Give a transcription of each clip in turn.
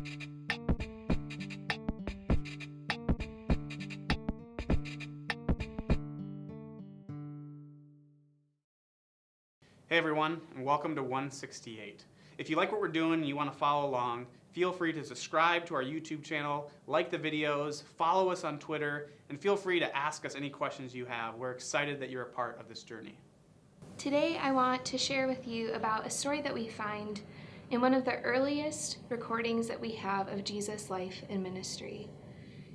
Hey everyone, and welcome to 168. If you like what we're doing and you want to follow along, feel free to subscribe to our YouTube channel, like the videos, follow us on Twitter, and feel free to ask us any questions you have. We're excited that you're a part of this journey. Today I want to share with you about a story that we find in one of the earliest recordings that we have of Jesus' life and ministry.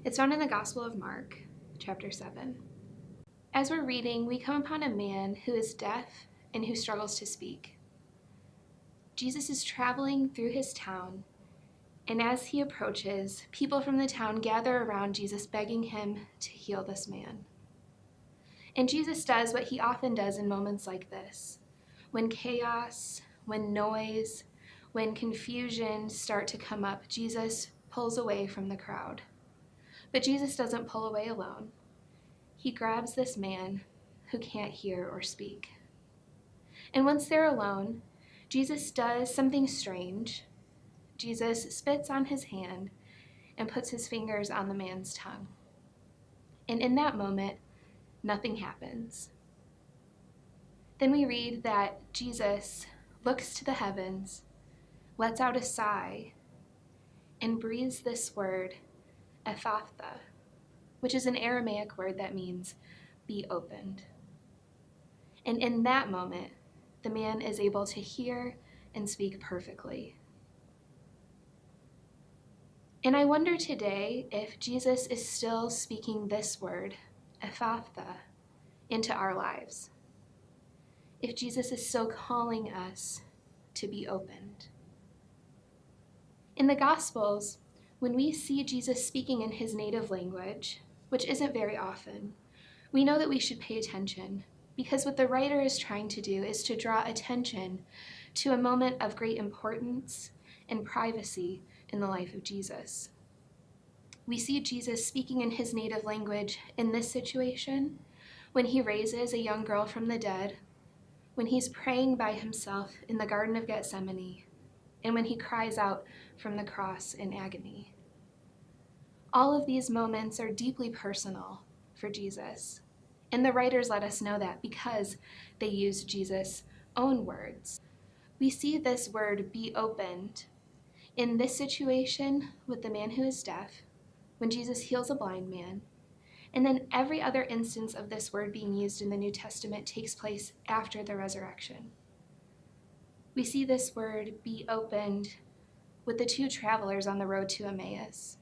It's found in the Gospel of Mark, chapter 7. As we're reading, we come upon a man who is deaf and who struggles to speak. Jesus is traveling through his town, and as he approaches, people from the town gather around Jesus, begging him to heal this man. And Jesus does what he often does in moments like this. When chaos, when noise, when confusion start to come up, Jesus pulls away from the crowd. But Jesus doesn't pull away alone. He grabs this man who can't hear or speak. And once they're alone, Jesus does something strange. Jesus spits on his hand and puts his fingers on the man's tongue. And in that moment, nothing happens. Then we read that Jesus looks to the heavens, lets out a sigh, and breathes this word, Ephphatha, which is an Aramaic word that means be opened. And in that moment, the man is able to hear and speak perfectly. And I wonder today if Jesus is still speaking this word, Ephphatha, into our lives. If Jesus is still calling us to be opened. In the Gospels, when we see Jesus speaking in his native language, which isn't very often, we know that we should pay attention, because what the writer is trying to do is to draw attention to a moment of great importance and privacy in the life of Jesus. We see Jesus speaking in his native language in this situation when he raises a young girl from the dead, when he's praying by himself in the Garden of Gethsemane, and when he cries out from the cross in agony. All of these moments are deeply personal for Jesus. And the writers let us know that because they use Jesus' own words. We see this word be opened in this situation with the man who is deaf, when Jesus heals a blind man, and then every other instance of this word being used in the New Testament takes place after the resurrection. We see this word be opened with the two travelers on the road to Emmaus,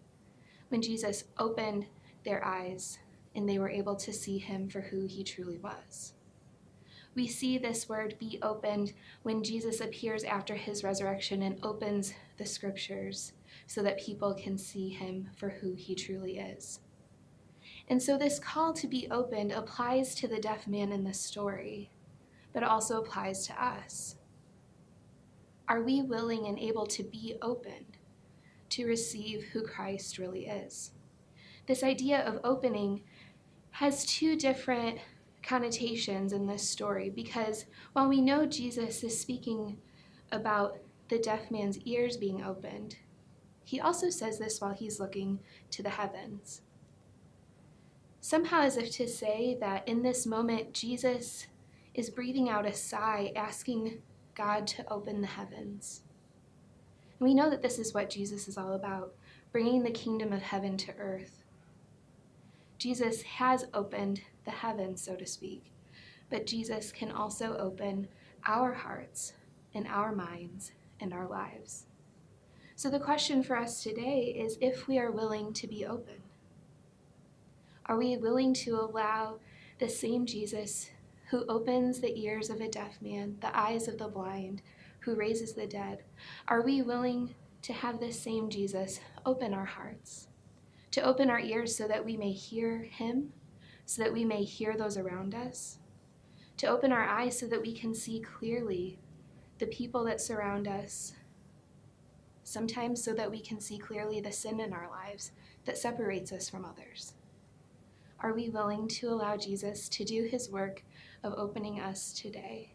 when Jesus opened their eyes and they were able to see him for who he truly was. We see this word be opened when Jesus appears after his resurrection and opens the scriptures so that people can see him for who he truly is. And so this call to be opened applies to the deaf man in this story, but it also applies to us. Are we willing and able to be opened to receive who Christ really is? This idea of opening has two different connotations in this story, because while we know Jesus is speaking about the deaf man's ears being opened, he also says this while he's looking to the heavens. Somehow as if to say that in this moment, Jesus is breathing out a sigh, asking God to open the heavens. And we know that this is what Jesus is all about, bringing the kingdom of heaven to earth. Jesus has opened the heavens, so to speak, but Jesus can also open our hearts and our minds and our lives. So the question for us today is if we are willing to be open. Are we willing to allow the same Jesus who opens the ears of a deaf man, the eyes of the blind, who raises the dead, are we willing to have this same Jesus open our hearts, to open our ears so that we may hear him, so that we may hear those around us, to open our eyes so that we can see clearly the people that surround us, sometimes so that we can see clearly the sin in our lives that separates us from others? Are we willing to allow Jesus to do his work of opening us today?